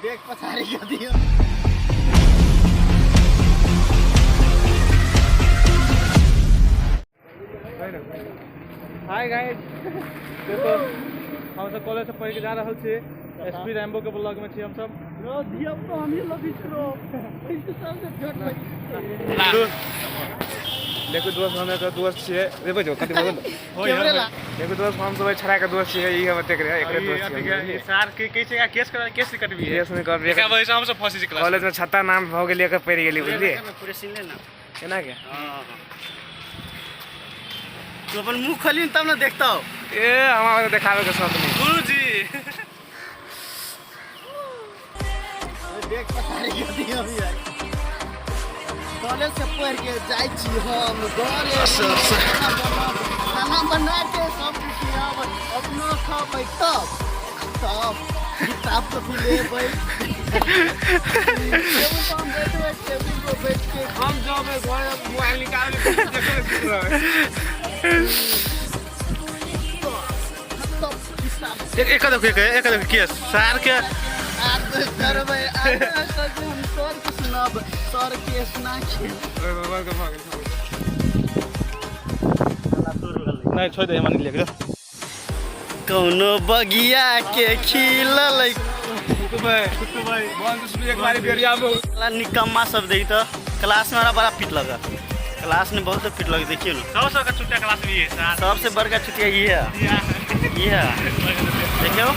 देख पछाड़ी कर दियो। हाय गाइस, देखो हम सब कॉलेज से पढ़ के जा रहे थे एसपी रैम्बो के ब्लॉग में छी हम सब। रो दियो तो हम ही लगी छरो पैसे सब से झट लगी। देखो दोस्त हमें का दोस्त छे देखो जो कति बोल कैमरे ला देखो दोस्त हम सब छड़ा के दोस्त छे ई हम देख रहे एकरे दोस्त छे ये सर के कैसे का केस कटबी है केस में कर एका वजह से हम सब फंसी छी क्लास कॉलेज में छत्ता नाम भ गेलिए के पड़ गेली बुझलिए पूरे सीन ले ना केना के हां तू अपन मुंह खोली तब ना देखता हो ए हमरा देखावे के शौक नहीं गुरुजी देख पछाड़ी कर दियो अभी यार कॉलेज से पढ़ के जाई छी हम घरे खाना बना के सब खियाब अपना खाबै तब किताब तो भी लेबै टेबल पर हम बैठबै टेबल पर बैठ के हम जाबे घर मोबाइल निकाल के देखो एक देखो केस सर के आज करबै आज हम सर के सुनाब सर के सुना के नहीं छोड़ दे मन लेके कौनो बगिया के खिलल तो भाई बंद सुन एक बारी बेरिया में ला निकम्मा सब देई तो क्लास में हमारा बड़ा पिट लगा क्लास में बहुत पिट लगा देखिए ना सबसे का छुट्टिया क्लास भी है सर सबसे बड़का छुट्टिया ये है देखियो